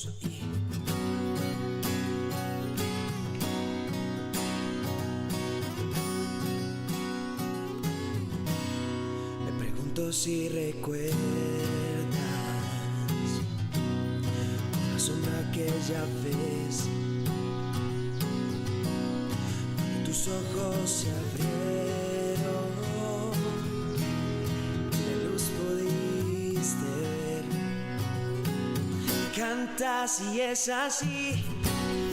luz y me pregunto si recuerdas la sombra que ya ves cuando tus ojos se abrieron y la luz pudiste ver. Cantas y es así,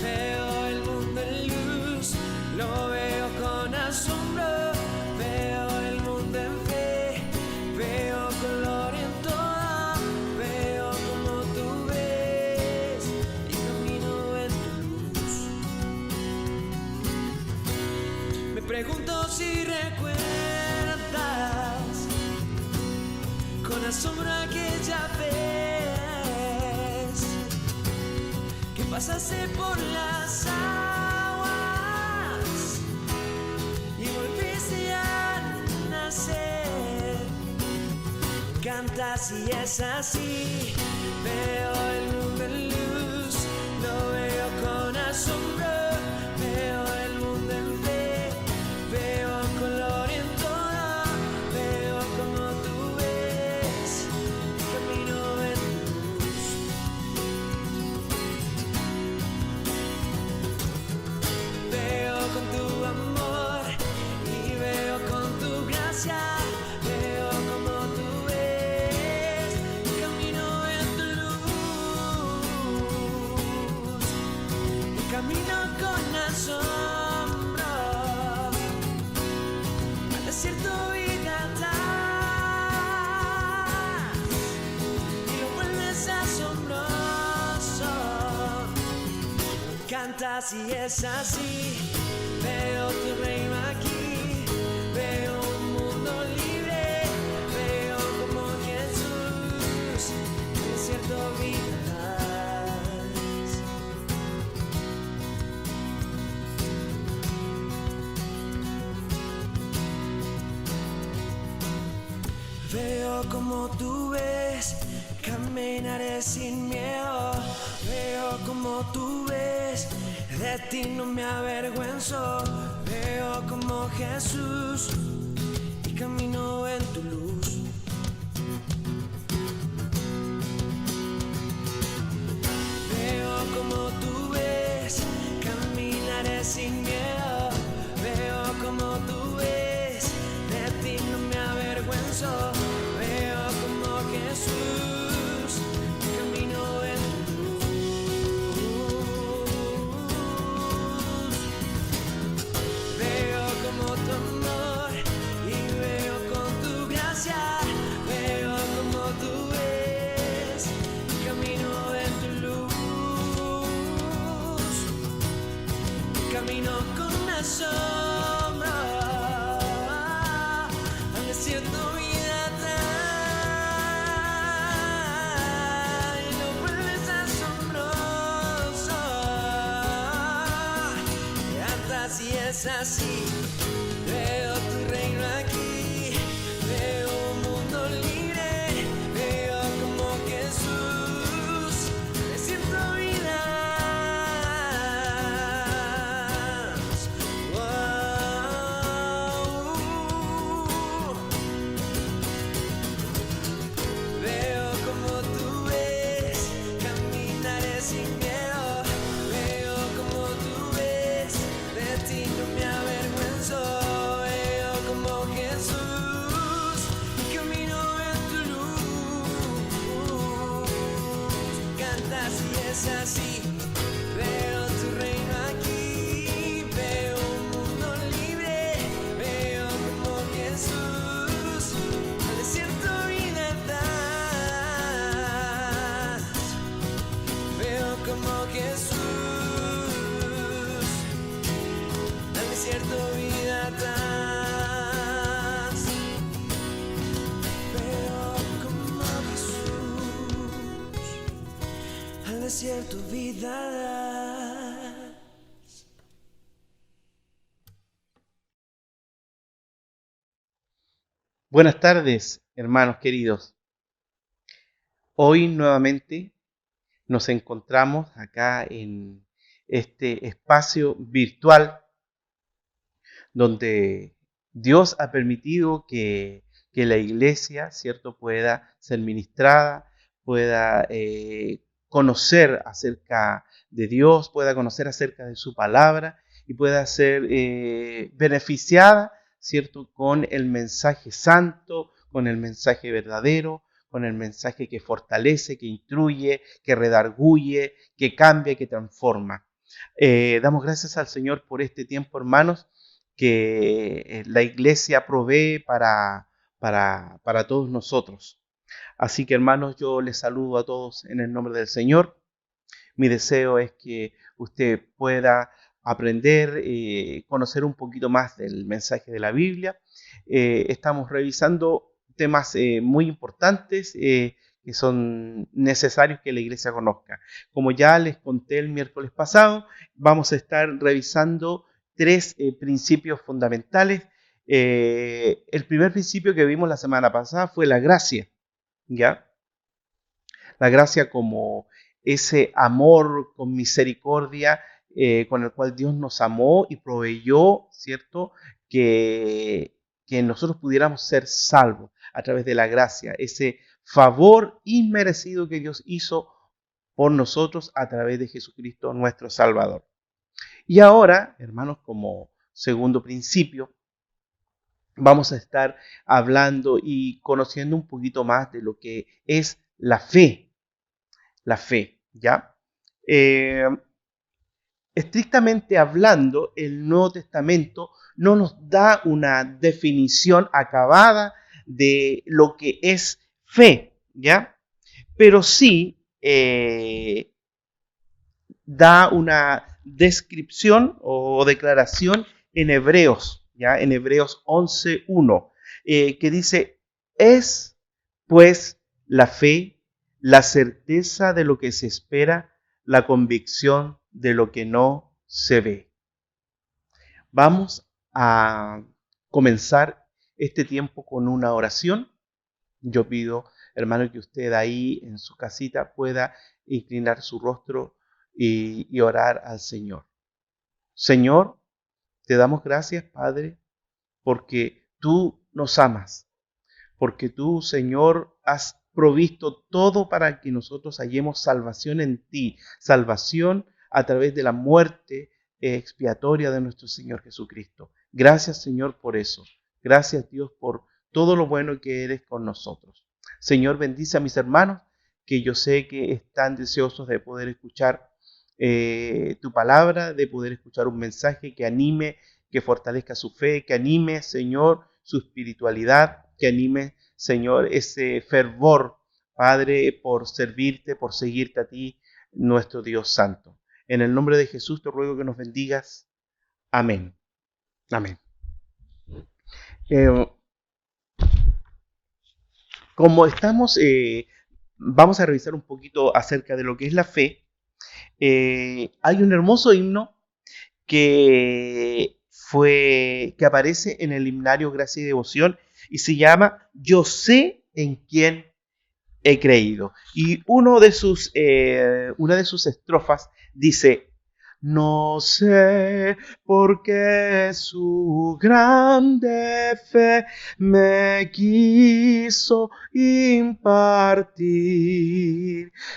veo el mundo en luz, lo veo con asombro, veo el mundo en fe, veo color en todo, veo como tú ves y camino en tu luz. Me pregunto si recuerdas con asombro aquella vez que pasaste por las aguas y volviste a nacer. Cantas y es así, veo el mundo en luz, lo veo con asombro, veo el mundo en fe, veo color en todo, veo como tú ves y camino en luz. Veo con tu amor y veo con tu gracia, veo como tú ves y camino en tu luz. Y camino con asombro al desierto y cantar y lo vuelves asombroso. Cantas y es así, veo tu reino aquí, veo un mundo libre, veo como Jesús en el desierto vivirás. Veo como tú ves, caminaré sin miedo. Veo como tú ves, de ti no me avergüenzo. Veo como Jesús y camino en tu luz. Veo como tú ves, caminaré sin miedo. Veo como tú ves, de ti no me avergüenzo. Veo como Jesús, camino en tu luz. Veo como tu amor y veo con tu gracia. Veo como tú ves, camino en tu luz. Camino con asombro al desierto vida trae y lo vuelves asombroso. Cantas y es así, veo tu reino aquí, veo un mundo libre, veo como Jesús, me siento vida. Veo como tú ves, caminaré sin miedo. Veo como tú ves, de ti no me avergüenzo. Veo como Jesús, camino en tu luz. Cantas y es así, veo tu reino aquí, veo un mundo libre, veo como Jesús, al desierto vida das. Veo como Jesús, al desierto vida das. Veo como Jesús, al desierto vida das. Buenas tardes, hermanos queridos. Hoy nuevamente Nos encontramos acá en este espacio virtual donde Dios ha permitido que la iglesia, ¿cierto?, pueda ser ministrada, pueda conocer acerca de Dios, pueda conocer acerca de su palabra y pueda ser beneficiada, ¿cierto?, con el mensaje santo, con el mensaje verdadero, con el mensaje que fortalece, que instruye, que redarguye, que cambia, que transforma. Damos gracias al Señor por este tiempo, hermanos, que la iglesia provee para todos nosotros. Así que, hermanos, yo les saludo a todos en el nombre del Señor. Mi deseo es que usted pueda aprender, conocer un poquito más del mensaje de la Biblia. Estamos revisando temas muy importantes que son necesarios que la iglesia conozca. Como ya les conté el miércoles pasado, vamos a estar revisando tres principios fundamentales. El primer principio que vimos la semana pasada fue la gracia, ¿ya? La gracia como ese amor con misericordia con el cual Dios nos amó y proveyó, ¿cierto? Que nosotros pudiéramos ser salvos a través de la gracia, ese favor inmerecido que Dios hizo por nosotros a través de Jesucristo nuestro Salvador. Y ahora, hermanos, como segundo principio, vamos a estar hablando y conociendo un poquito más de lo que es la fe, ¿ya? Estrictamente hablando, el Nuevo Testamento no nos da una definición acabada de lo que es fe, ¿ya? Pero sí da una descripción o declaración en Hebreos, ¿ya? En Hebreos 11:1, que dice, es pues la fe, la certeza de lo que se espera, la convicción de lo que no se ve. Vamos a comenzar este tiempo con una oración. Yo pido, hermano, que usted ahí en su casita pueda inclinar su rostro y orar al Señor. Señor, te damos gracias, Padre, porque tú nos amas, porque tú, Señor, has provisto todo para que nosotros hallemos salvación en ti, salvación a través de la muerte expiatoria de nuestro Señor Jesucristo. Gracias, Señor, por eso. Gracias, Dios, por todo lo bueno que eres con nosotros. Señor, bendice a mis hermanos, que yo sé que están deseosos de poder escuchar tu palabra, de poder escuchar un mensaje que anime, que fortalezca su fe, que anime, Señor, su espiritualidad, que anime, Señor, ese fervor, Padre, por servirte, por seguirte a ti, nuestro Dios Santo. En el nombre de Jesús te ruego que nos bendigas. Amén. Amén. Como estamos, vamos a revisar un poquito acerca de lo que es la fe. Hay un hermoso himno que aparece en el himnario Gracia y Devoción y se llama Yo sé en quién he creído. Y una de sus estrofas dice, no sé por qué su grande fe me quiso impartir,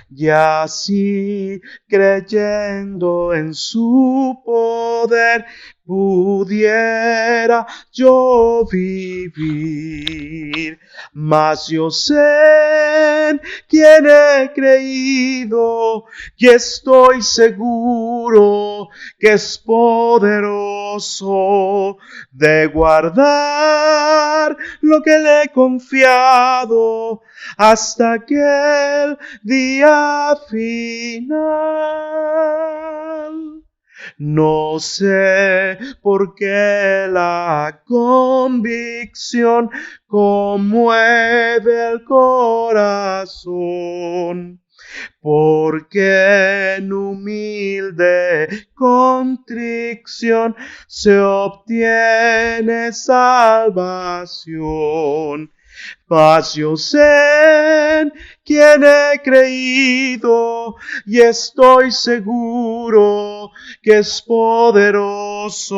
y así creyendo en su poder pudiera yo vivir. Mas yo sé en quién he creído y estoy seguro que es poderoso de guardar lo que le he confiado hasta aquel día final. No sé por qué la convicción conmueve el corazón, porque en humilde contrición se obtiene salvación. Mas yo sé en quién he creído y estoy seguro que es poderoso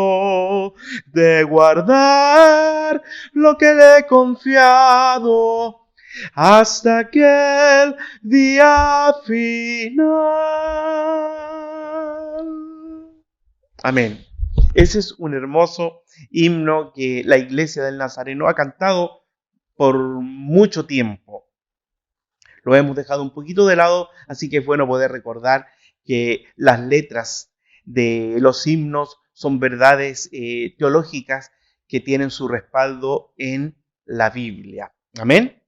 de guardar lo que le he confiado hasta aquel día final. Amén. Ese es un hermoso himno que la Iglesia del Nazareno ha cantado por mucho tiempo. Lo hemos dejado un poquito de lado, así que es bueno poder recordar que las letras de los himnos son verdades teológicas que tienen su respaldo en la Biblia. Amén.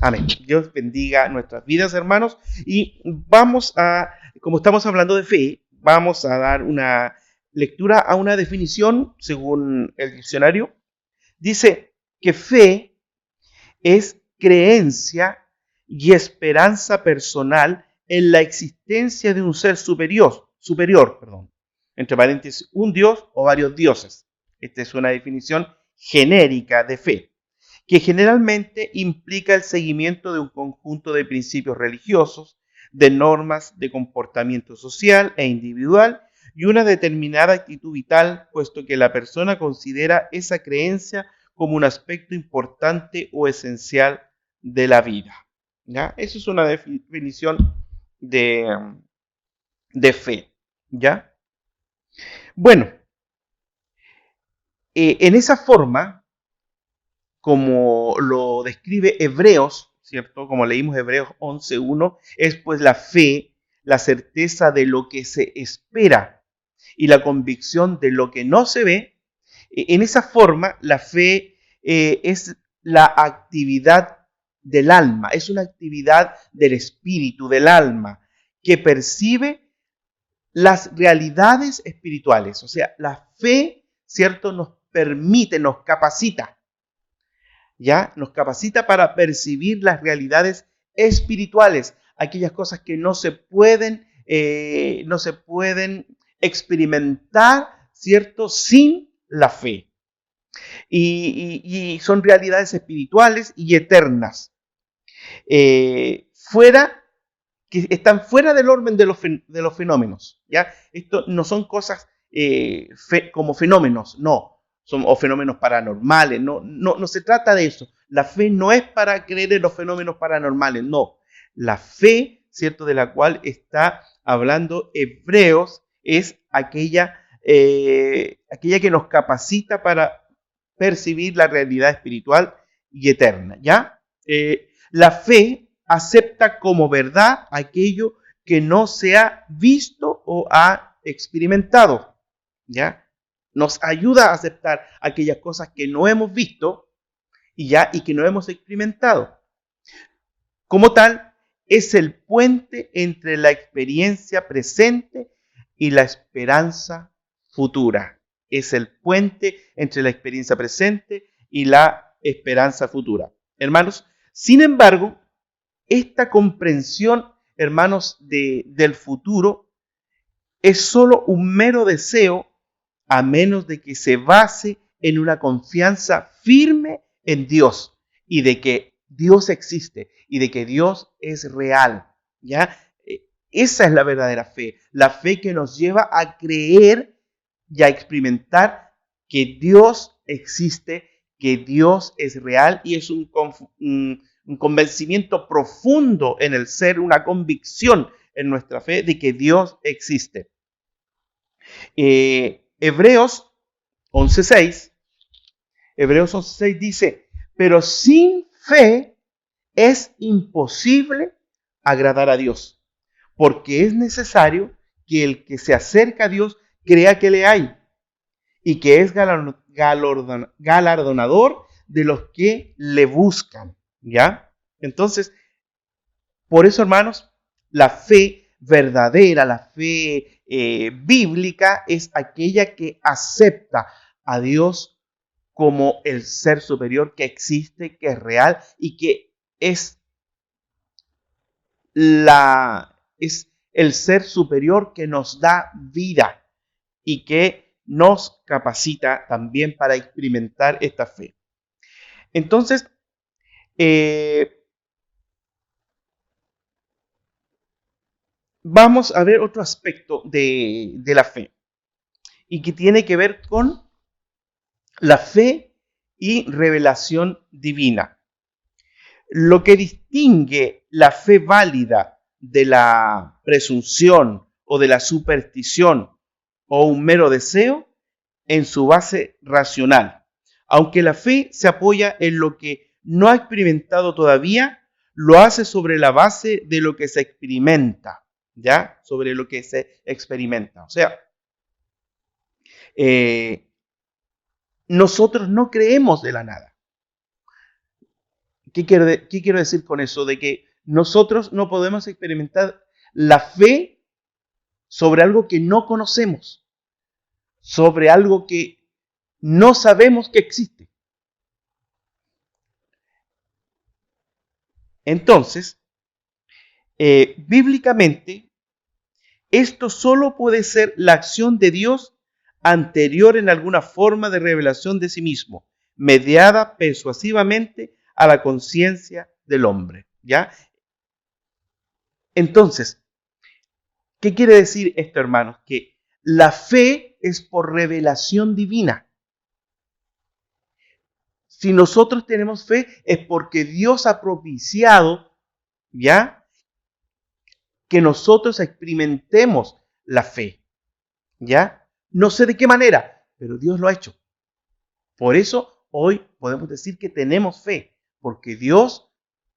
Amén. Dios bendiga nuestras vidas, hermanos. Y vamos a, como estamos hablando de fe, vamos a dar una lectura a una definición según el diccionario. Dice que fe es creencia y esperanza personal en la existencia de un ser superior, entre paréntesis, un dios o varios dioses. Esta es una definición genérica de fe, que generalmente implica el seguimiento de un conjunto de principios religiosos, de normas de comportamiento social e individual y una determinada actitud vital, puesto que la persona considera esa creencia como un aspecto importante o esencial de la vida. ¿Ya? Eso es una definición de fe. ¿Ya? Bueno, en esa forma, como lo describe Hebreos, ¿cierto? Como leímos Hebreos 11:1, es pues la fe, la certeza de lo que se espera y la convicción de lo que no se ve. En esa forma, la fe es la actividad del alma, es una actividad del espíritu, del alma, que percibe las realidades espirituales. O sea, la fe, ¿cierto?, nos permite, nos capacita, ¿ya? Nos capacita para percibir las realidades espirituales, aquellas cosas que no se pueden experimentar, ¿cierto?, sin la fe. Y son realidades espirituales y eternas, que están fuera del orden de los fenómenos. ¿Ya? Esto no son cosas como fenómenos, no. O fenómenos paranormales, no se trata de eso. La fe no es para creer en los fenómenos paranormales, no. La fe, ¿cierto?, de la cual está hablando Hebreos, es aquella que nos capacita para percibir la realidad espiritual y eterna, ¿ya? La fe acepta como verdad aquello que no se ha visto o ha experimentado, ¿ya? Nos ayuda a aceptar aquellas cosas que no hemos visto y que no hemos experimentado. Como tal, es el puente entre la experiencia presente y la esperanza futura. Es el puente entre la experiencia presente y la esperanza futura. Hermanos, sin embargo, esta comprensión, hermanos, del futuro es solo un mero deseo, a menos de que se base en una confianza firme en Dios y de que Dios existe y de que Dios es real. ¿Ya? Esa es la verdadera fe, la fe que nos lleva a creer y a experimentar que Dios existe, que Dios es real, y es un convencimiento profundo en el ser, una convicción en nuestra fe de que Dios existe. Hebreos 11:6 dice: pero sin fe es imposible agradar a Dios, porque es necesario que el que se acerca a Dios crea que le hay y que es galardonador de los que le buscan, ¿ya? Entonces, por eso, hermanos, la fe verdadera, la fe bíblica es aquella que acepta a Dios como el ser superior que existe, que es real y que es el ser superior que nos da vida y que nos capacita también para experimentar esta fe. Entonces, Vamos a ver otro aspecto de la fe y que tiene que ver con la fe y revelación divina. Lo que distingue la fe válida de la presunción o de la superstición o un mero deseo en su base racional. Aunque la fe se apoya en lo que no ha experimentado todavía, lo hace sobre la base de lo que se experimenta, ¿ya? Sobre lo que se experimenta. O sea, nosotros no creemos de la nada. ¿Qué quiero decir con eso? De que nosotros no podemos experimentar la fe sobre algo que no conocemos, sobre algo que no sabemos que existe. Entonces, bíblicamente, esto solo puede ser la acción de Dios anterior en alguna forma de revelación de sí mismo, mediada persuasivamente a la conciencia del hombre, ¿ya? Entonces, ¿qué quiere decir esto, hermanos? Que la fe es por revelación divina. Si nosotros tenemos fe es porque Dios ha propiciado, ¿ya?, que nosotros experimentemos la fe, ¿ya? No sé de qué manera, pero Dios lo ha hecho. Por eso hoy podemos decir que tenemos fe, porque Dios,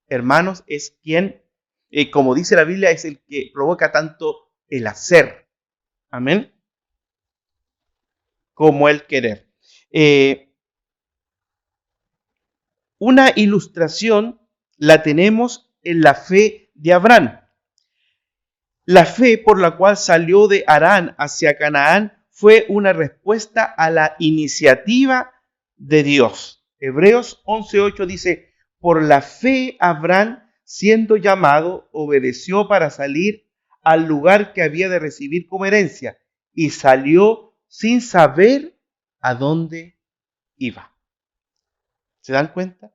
hermanos, es quien, como dice la Biblia, es el que provoca tanto el hacer, amén, como el querer. Una ilustración la tenemos en la fe de Abraham. La fe por la cual salió de Harán hacia Canaán fue una respuesta a la iniciativa de Dios. Hebreos 11:8 dice, por la fe Abraham, siendo llamado, obedeció para salir al lugar que había de recibir como herencia y salió sin saber a dónde iba. ¿Se dan cuenta?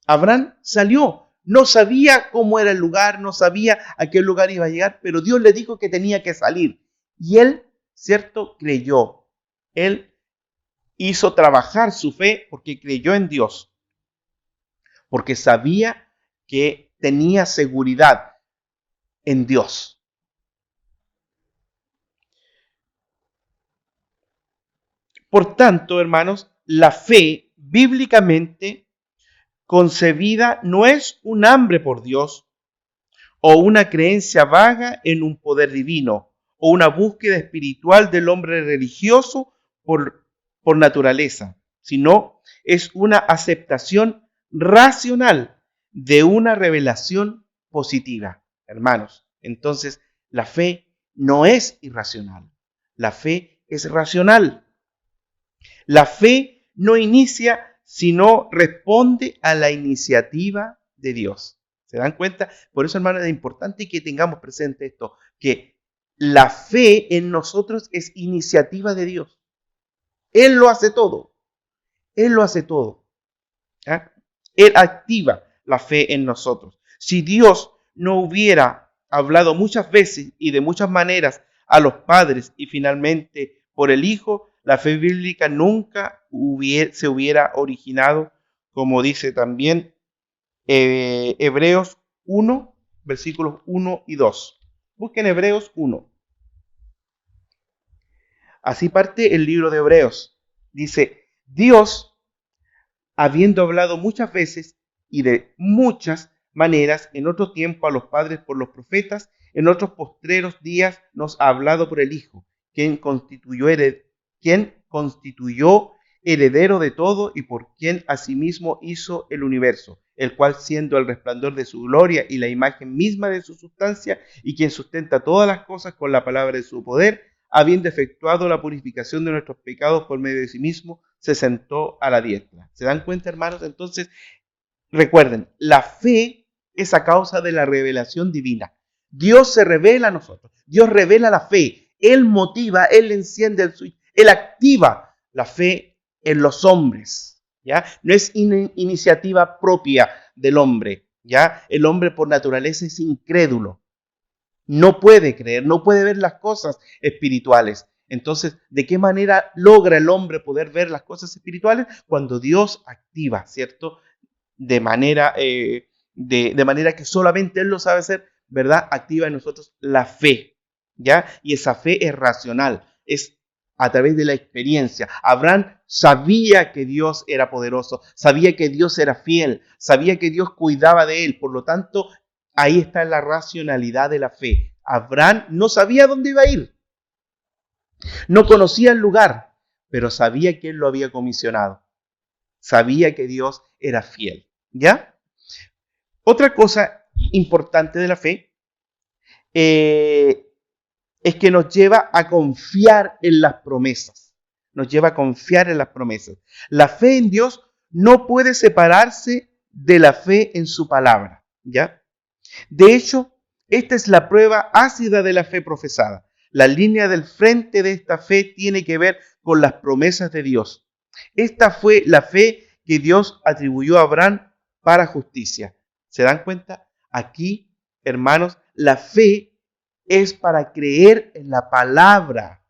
Abraham salió. No sabía cómo era el lugar, no sabía a qué lugar iba a llegar, pero Dios le dijo que tenía que salir. Y él, ¿cierto?, creyó. Él hizo trabajar su fe porque creyó en Dios. Porque sabía que tenía seguridad en Dios. Por tanto, hermanos, la fe bíblicamente concebida no es un hambre por Dios o una creencia vaga en un poder divino o una búsqueda espiritual del hombre religioso por naturaleza, sino es una aceptación racional de una revelación positiva, hermanos. Entonces, la fe no es irracional, la fe es racional. La fe no inicia, sino responde a la iniciativa de Dios. ¿Se dan cuenta? Por eso, hermanos, es importante que tengamos presente esto, que la fe en nosotros es iniciativa de Dios. Él lo hace todo. Él lo hace todo. ¿Ah? Él activa la fe en nosotros. Si Dios no hubiera hablado muchas veces y de muchas maneras a los padres y finalmente por el Hijo, la fe bíblica nunca se hubiera originado, como dice también Hebreos 1, versículos 1 y 2. Busquen Hebreos 1. Así parte el libro de Hebreos. Dice, Dios, habiendo hablado muchas veces y de muchas maneras en otro tiempo a los padres por los profetas, en otros postreros días nos ha hablado por el Hijo, quien constituyó heredero de todo y por quien asimismo hizo el universo, el cual siendo el resplandor de su gloria y la imagen misma de su sustancia, y quien sustenta todas las cosas con la palabra de su poder, habiendo efectuado la purificación de nuestros pecados por medio de sí mismo, se sentó a la diestra. ¿Se dan cuenta, hermanos? Entonces, recuerden, la fe es a causa de la revelación divina. Dios se revela a nosotros. Dios revela la fe. Él motiva, Él enciende el switch. Él activa la fe en los hombres. ¿ya? No es iniciativa propia del hombre, ¿ya? El hombre por naturaleza es incrédulo. No puede creer, no puede ver las cosas espirituales. Entonces, ¿de qué manera logra el hombre poder ver las cosas espirituales? Cuando Dios activa, ¿cierto? De manera que solamente Él lo sabe hacer, ¿verdad? Activa en nosotros la fe, ¿ya? Y esa fe es racional, es a través de la experiencia. Abraham sabía que Dios era poderoso, sabía que Dios era fiel, sabía que Dios cuidaba de él, por lo tanto, ahí está la racionalidad de la fe. Abraham no sabía dónde iba a ir, no conocía el lugar, pero sabía que Él lo había comisionado. Sabía que Dios era fiel, ¿ya? Otra cosa importante de la fe es que nos lleva a confiar en las promesas. Nos lleva a confiar en las promesas. La fe en Dios no puede separarse de la fe en su palabra, ¿ya? De hecho, esta es la prueba ácida de la fe profesada. La línea del frente de esta fe tiene que ver con las promesas de Dios. Esta fue la fe que Dios atribuyó a Abraham para justicia. ¿Se dan cuenta? Aquí, hermanos, la fe es para creer en la palabra.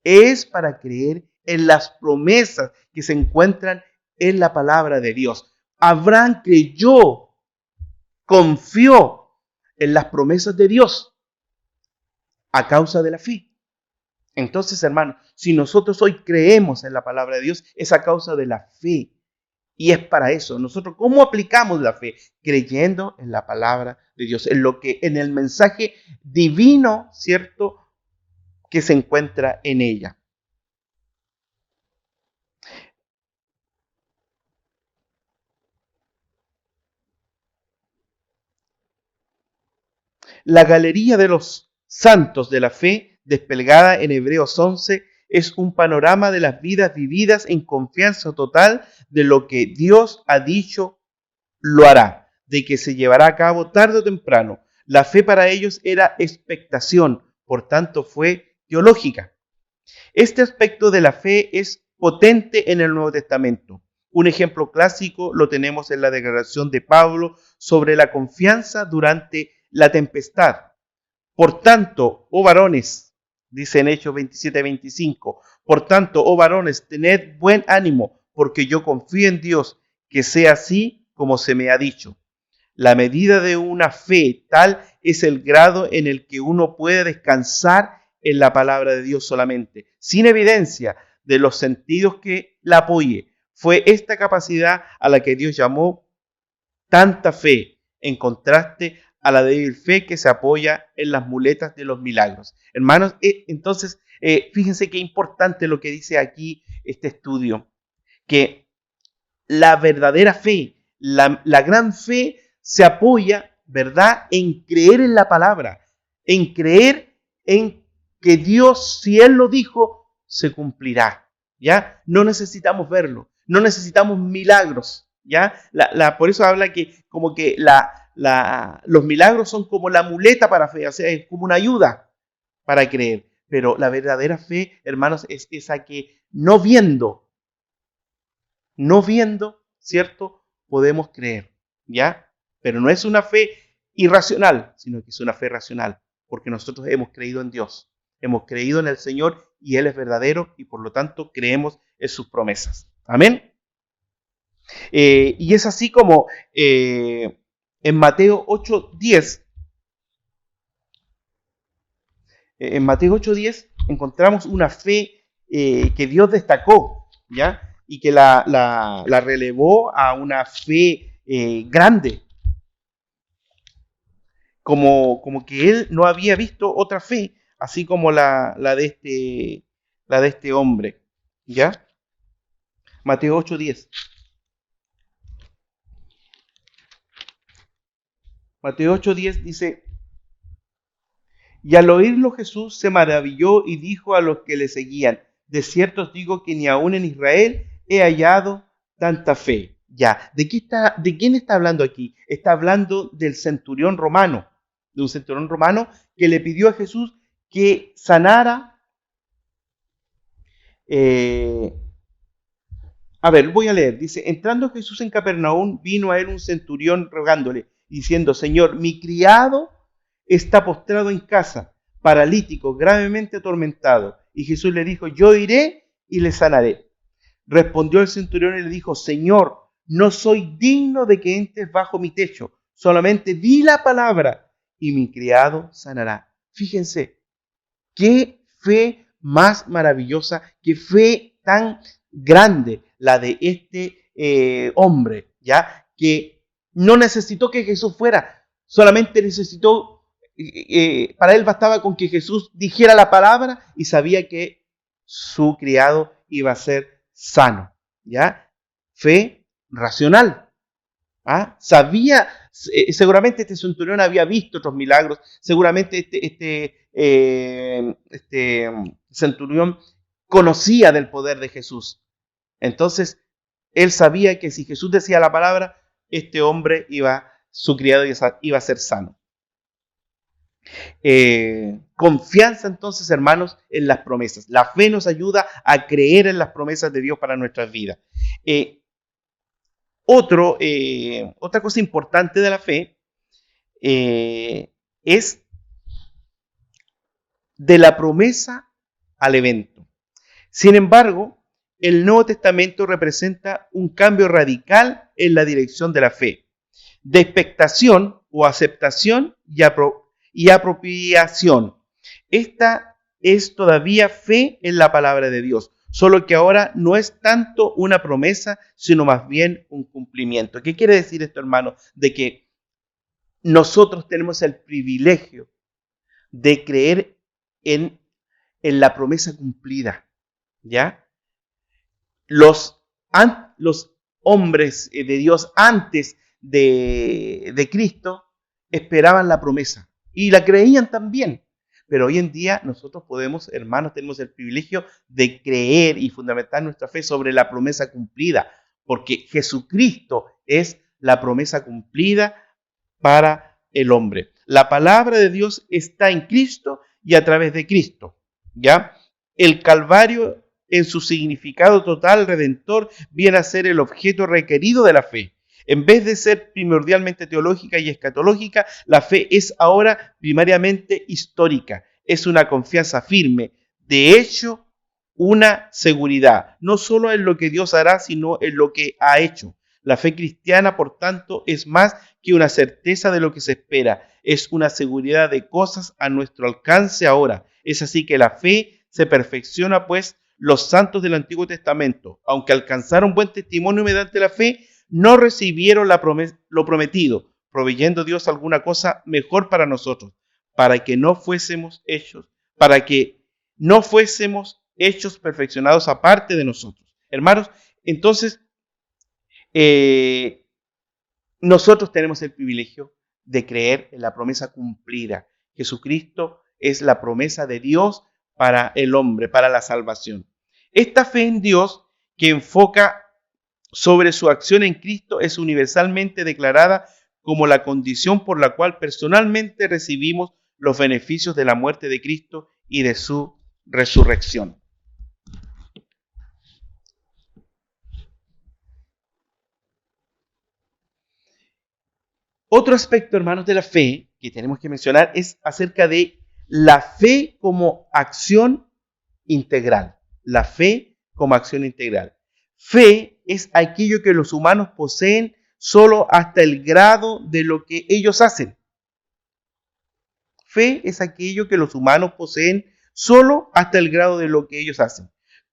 Es para creer en las promesas que se encuentran en la palabra de Dios. Abraham creyó, confió en las promesas de Dios a causa de la fe. Entonces, hermanos, si nosotros hoy creemos en la palabra de Dios, es a causa de la fe. Y es para eso. Nosotros, ¿cómo aplicamos la fe? Creyendo en la palabra de Dios, en el mensaje divino, ¿cierto?, que se encuentra en ella. La galería de los santos de la fe, desplegada en Hebreos 11, es un panorama de las vidas vividas en confianza total de lo que Dios ha dicho lo hará, de que se llevará a cabo tarde o temprano. La fe para ellos era expectación, por tanto fue teológica. Este aspecto de la fe es potente en el Nuevo Testamento. Un ejemplo clásico lo tenemos en la declaración de Pablo sobre la confianza durante la tempestad. Por tanto, oh varones, dice en Hechos 27-25, por tanto, oh varones, tened buen ánimo, porque yo confío en Dios, que sea así como se me ha dicho. La medida de una fe tal es el grado en el que uno puede descansar en la palabra de Dios solamente, sin evidencia de los sentidos que la apoye. Fue esta capacidad a la que Dios llamó tanta fe, en contraste a la débil fe que se apoya en las muletas de los milagros. Hermanos, entonces, fíjense qué importante lo que dice aquí este estudio, que la verdadera fe, la gran fe se apoya, ¿verdad?, en creer en la palabra, en creer en que Dios, si Él lo dijo, se cumplirá, ¿ya? No necesitamos verlo, no necesitamos milagros, ¿ya? Por eso habla que como que los milagros son como la muleta para fe, o sea, es como una ayuda para creer. Pero la verdadera fe, hermanos, es esa que no viendo, ¿cierto?, podemos creer, ¿ya? Pero no es una fe irracional, sino que es una fe racional, porque nosotros hemos creído en Dios, hemos creído en el Señor y Él es verdadero y por lo tanto creemos en sus promesas. Amén. Y es así como en Mateo 8:10, encontramos una fe que Dios destacó, ¿ya? Y que la relevó a una fe grande, como que él no había visto otra fe, así como la de este hombre, ¿ya? Mateo 8:10. Mateo 8:10 dice: y al oírlo Jesús se maravilló y dijo a los que le seguían: de cierto os digo que ni aún en Israel he hallado tanta fe. Ya, ¿de quién está hablando aquí? Está hablando del centurión romano, de un centurión romano que le pidió a Jesús que sanara A ver, voy a leer. Dice, entrando Jesús en Capernaum, vino a él un centurión rogándole, diciendo, Señor, mi criado está postrado en casa, paralítico, gravemente atormentado. Y Jesús le dijo, yo iré y le sanaré. Respondió el centurión y le dijo, Señor, no soy digno de que entres bajo mi techo, solamente di la palabra y mi criado sanará. Fíjense, qué fe más maravillosa, qué fe tan grande la de este hombre, ¿ya? Que no necesitó que Jesús fuera, solamente necesitó, para él bastaba con que Jesús dijera la palabra y sabía que su criado iba a ser sano, ¿ya? Fe racional. ¿Ah? Sabía, seguramente este centurión había visto otros milagros, seguramente este centurión conocía del poder de Jesús. Entonces, él sabía que si Jesús decía la palabra, este hombre su criado iba a ser sano. Confianza entonces, hermanos, en las promesas. La fe nos ayuda a creer en las promesas de Dios para nuestras vidas. Otra cosa importante de la fe es de la promesa al evento. Sin embargo, el Nuevo Testamento representa un cambio radical en la dirección de la fe, de expectación o aceptación y apropiación. Esta es todavía fe en la palabra de Dios, solo que ahora no es tanto una promesa, sino más bien un cumplimiento. ¿Qué quiere decir esto, hermano? De que nosotros tenemos el privilegio de creer en la promesa cumplida, ¿ya? Los hombres de Dios antes de Cristo esperaban la promesa y la creían también. Pero hoy en día nosotros hermanos, tenemos el privilegio de creer y fundamentar nuestra fe sobre la promesa cumplida, porque Jesucristo es la promesa cumplida para el hombre. La palabra de Dios está en Cristo y a través de Cristo, ¿ya? El Calvario, en su significado total redentor, viene a ser el objeto requerido de la fe. En vez de ser primordialmente teológica y escatológica, la fe es ahora primariamente histórica. Es una confianza firme, de hecho, una seguridad, no solo en lo que Dios hará, sino en lo que ha hecho. La fe cristiana, por tanto, es más que una certeza de lo que se espera, es una seguridad de cosas a nuestro alcance ahora. Es así que la fe se perfecciona, pues los santos del Antiguo Testamento, aunque alcanzaron buen testimonio mediante la fe, no recibieron lo prometido, proveyendo Dios alguna cosa mejor para nosotros, para que no fuésemos hechos perfeccionados aparte de nosotros. Hermanos, entonces, nosotros tenemos el privilegio de creer en la promesa cumplida. Jesucristo es la promesa de Dios para el hombre, para la salvación. Esta fe en Dios que enfoca sobre su acción en Cristo es universalmente declarada como la condición por la cual personalmente recibimos los beneficios de la muerte de Cristo y de su resurrección. Otro aspecto, hermanos, de la fe que tenemos que mencionar es acerca de la fe como acción integral. La fe como acción integral. Fe es aquello que los humanos poseen solo hasta el grado de lo que ellos hacen. Fe es aquello que los humanos poseen solo hasta el grado de lo que ellos hacen.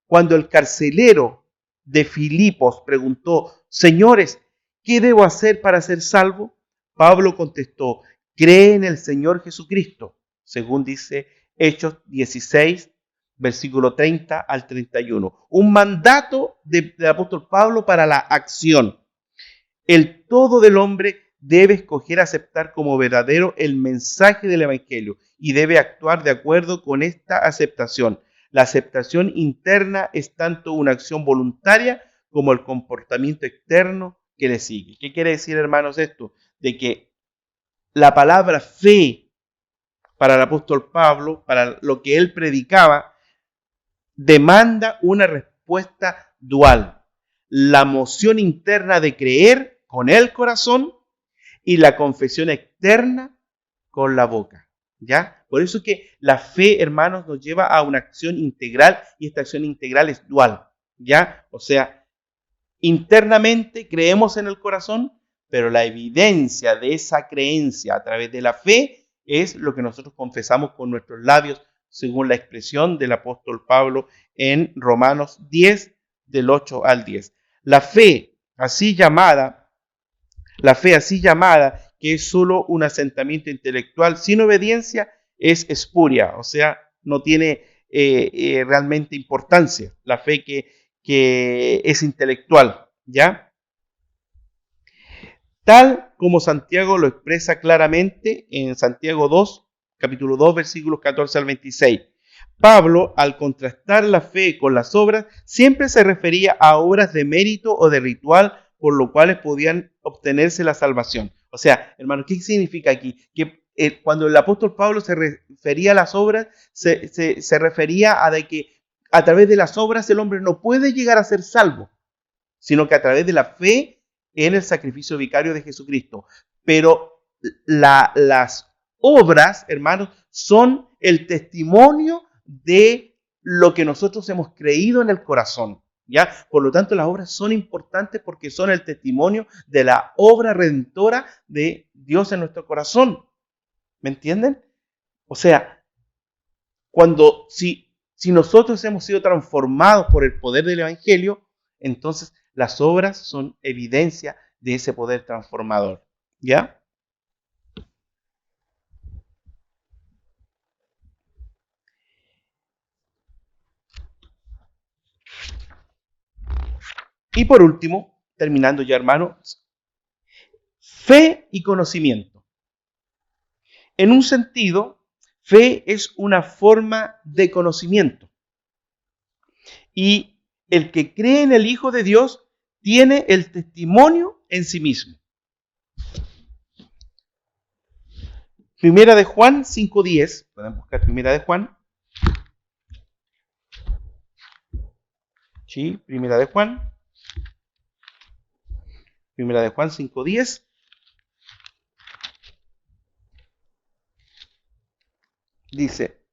Cuando el carcelero de Filipos preguntó, señores, ¿qué debo hacer para ser salvo? Pablo contestó, cree en el Señor Jesucristo, según dice Hechos 16, versículo 30 al 31. Un mandato del apóstol Pablo para la acción. El todo del hombre debe escoger aceptar como verdadero el mensaje del Evangelio y debe actuar de acuerdo con esta aceptación. La aceptación interna es tanto una acción voluntaria como el comportamiento externo que le sigue. ¿Qué quiere decir, hermanos, esto? De que la palabra fe para el apóstol Pablo, para lo que él predicaba, demanda una respuesta dual. la moción interna de creer con el corazón y la confesión externa con la boca, ¿ya? Por eso que la fe, hermanos, nos lleva a una acción integral y esta acción integral es dual, ¿ya? O sea, internamente creemos en el corazón, pero la evidencia de esa creencia a través de la fe es lo que nosotros confesamos con nuestros labios, según la expresión del apóstol Pablo en Romanos 10, del 8 al 10. La fe así llamada, que es solo un asentamiento intelectual sin obediencia, es espuria, o sea, no tiene realmente importancia. La fe que es intelectual, ¿ya? Tal como Santiago lo expresa claramente en Santiago 2, capítulo 2, versículos 14 al 26. Pablo, al contrastar la fe con las obras, siempre se refería a obras de mérito o de ritual, por lo cuales podían obtenerse la salvación. O sea, hermano, ¿qué significa aquí? Que cuando el apóstol Pablo se refería a las obras, se refería a de que a través de las obras el hombre no puede llegar a ser salvo, sino que a través de la fe en el sacrificio vicario de Jesucristo. Pero las obras, hermanos, son el testimonio de lo que nosotros hemos creído en el corazón, ¿ya? Por lo tanto, las obras son importantes porque son el testimonio de la obra redentora de Dios en nuestro corazón. ¿Me entienden? O sea, si nosotros hemos sido transformados por el poder del Evangelio, entonces las obras son evidencia de ese poder transformador, ¿ya? Y por último, terminando ya, hermanos, fe y conocimiento. En un sentido, fe es una forma de conocimiento. Y el que cree en el Hijo de Dios tiene el testimonio en sí mismo. Primera de Juan 5:10. Pueden buscar Primera de Juan. Sí, Primera de Juan. Primera de Juan 5:10. Dice,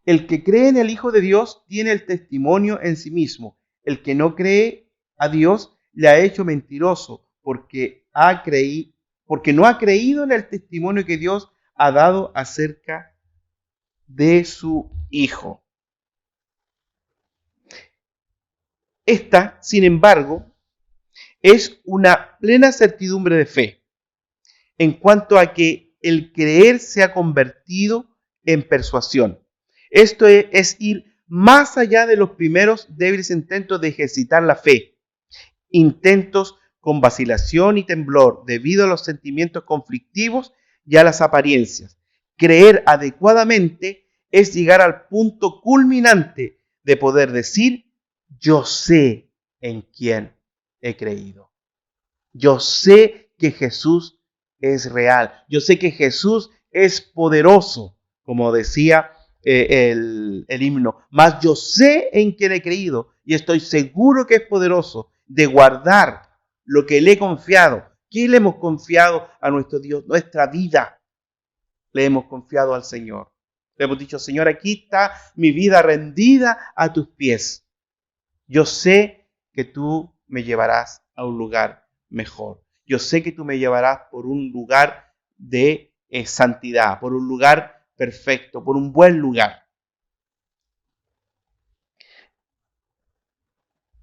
el que cree en el Hijo de Dios tiene el testimonio en sí mismo. El que no cree a Dios le ha hecho mentiroso porque no ha creído en el testimonio que Dios ha dado acerca de su Hijo. Esta, sin embargo, es una plena certidumbre de fe en cuanto a que el creer se ha convertido en persuasión. Esto es ir más allá de los primeros débiles intentos de ejercitar la fe, intentos con vacilación y temblor debido a los sentimientos conflictivos y a las apariencias. Creer adecuadamente es llegar al punto culminante de poder decir, yo sé en quién he creído. Yo sé que Jesús es real. Yo sé que Jesús es poderoso, como decía el himno. Mas yo sé en quién he creído y estoy seguro que es poderoso de guardar lo que le he confiado. ¿Qué le hemos confiado a nuestro Dios? Nuestra vida le hemos confiado al Señor. Le hemos dicho, Señor, aquí está mi vida rendida a tus pies. Yo sé que tú me llevarás a un lugar mejor. Yo sé que tú me llevarás por un lugar de santidad, por un lugar perfecto, por un buen lugar.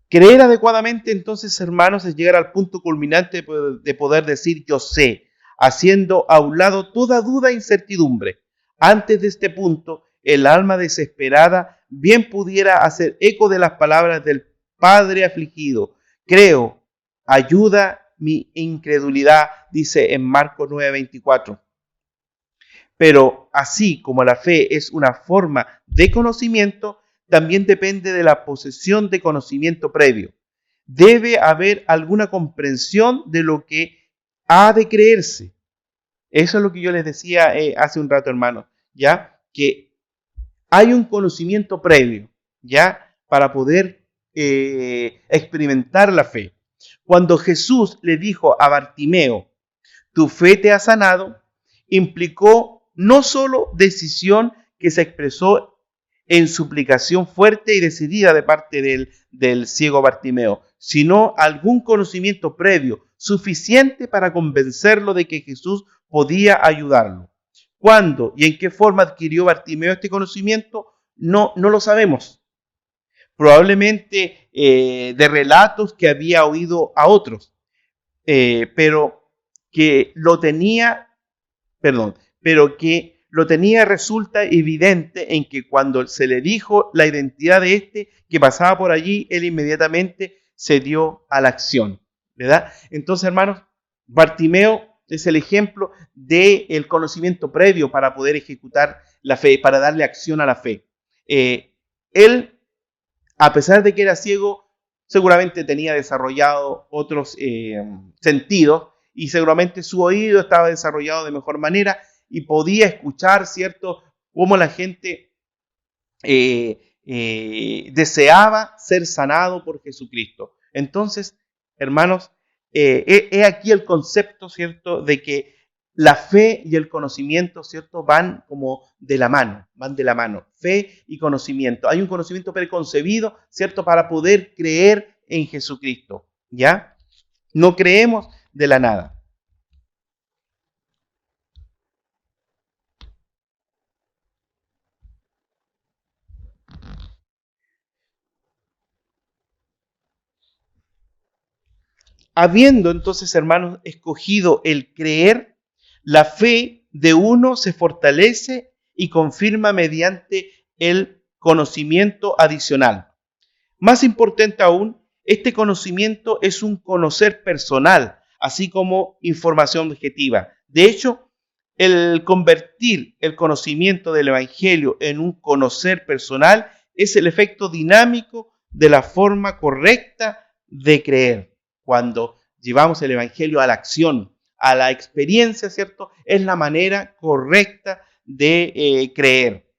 Creer adecuadamente, entonces, hermanos, es llegar al punto culminante de poder decir yo sé, haciendo a un lado toda duda e incertidumbre. Antes de este punto, el alma desesperada bien pudiera hacer eco de las palabras del Padre afligido. Creo, ayuda mi incredulidad, dice en Marcos 9:24. Pero así como la fe es una forma de conocimiento, también depende de la posesión de conocimiento previo. Debe haber alguna comprensión de lo que ha de creerse. Eso es lo que yo les decía hace un rato, hermano, ¿ya? Que hay un conocimiento previo, ¿ya? Para poder experimentar la fe. Cuando Jesús le dijo a Bartimeo, tu fe te ha sanado, implicó no solo decisión que se expresó en suplicación fuerte y decidida de parte del ciego Bartimeo, sino algún conocimiento previo suficiente para convencerlo de que Jesús podía ayudarlo. ¿Cuándo y en qué forma adquirió Bartimeo este conocimiento? No lo sabemos. Probablemente de relatos que había oído a otros, pero que lo tenía resulta evidente en que cuando se le dijo la identidad de este que pasaba por allí, él inmediatamente se dio a la acción, ¿verdad? Entonces, hermanos, Bartimeo es el ejemplo del conocimiento previo para poder ejecutar la fe, para darle acción a la fe. Él, a pesar de que era ciego, seguramente tenía desarrollado otros sentidos y seguramente su oído estaba desarrollado de mejor manera y podía escuchar, ¿cierto?, cómo la gente deseaba ser sanado por Jesucristo. Entonces, hermanos, he aquí el concepto, ¿cierto?, de que la fe y el conocimiento, ¿cierto?, van como de la mano, fe y conocimiento. Hay un conocimiento preconcebido, ¿cierto?, para poder creer en Jesucristo, ¿ya? No creemos de la nada. Habiendo entonces, hermanos, escogido el creer, la fe de uno se fortalece y confirma mediante el conocimiento adicional. Más importante aún, este conocimiento es un conocer personal, así como información objetiva. De hecho, el convertir el conocimiento del Evangelio en un conocer personal es el efecto dinámico de la forma correcta de creer. Cuando llevamos el Evangelio a la acción, a la experiencia, ¿cierto? Es la manera correcta de creer.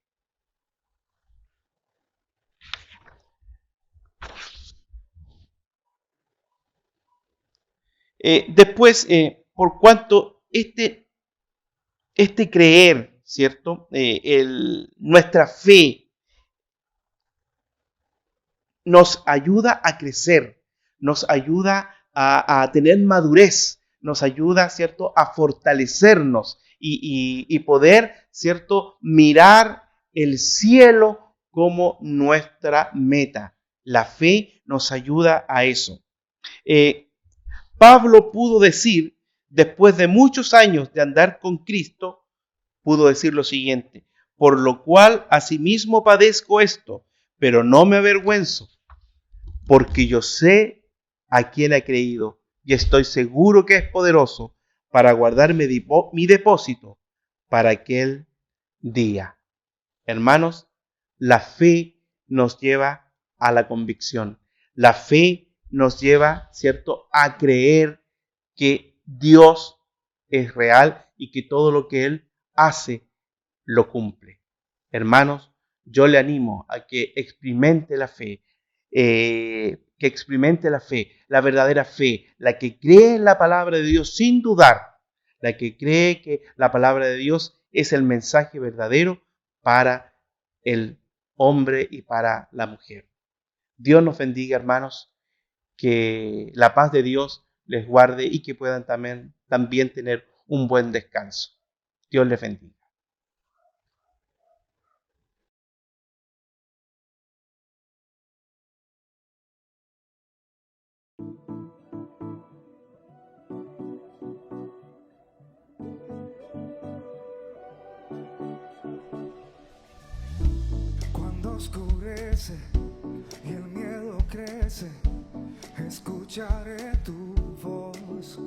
Después, por cuanto este creer, ¿cierto? Nuestra fe nos ayuda a crecer, nos ayuda a tener madurez, nos ayuda, ¿cierto?, a fortalecernos y poder, ¿cierto?, mirar el cielo como nuestra meta. La fe nos ayuda a eso. Pablo pudo decir, después de muchos años de andar con Cristo, pudo decir lo siguiente: por lo cual asimismo padezco esto, pero no me avergüenzo, porque yo sé a quién he creído y estoy seguro que es poderoso para guardar mi depósito para aquel día. Hermanos, la fe nos lleva a la convicción. La fe nos lleva, ¿cierto?, a creer que Dios es real y que todo lo que Él hace lo cumple. Hermanos, yo le animo a que experimente la fe, la verdadera fe, la que cree en la palabra de Dios sin dudar, la que cree que la palabra de Dios es el mensaje verdadero para el hombre y para la mujer. Dios nos bendiga, hermanos, que la paz de Dios les guarde y que puedan también tener un buen descanso. Dios les bendiga. Cuando oscurece y el miedo crece, escucharé tu voz.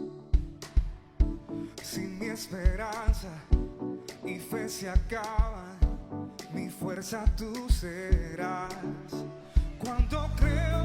Si mi esperanza y fe se acaban, mi fuerza tú serás. Cuando creo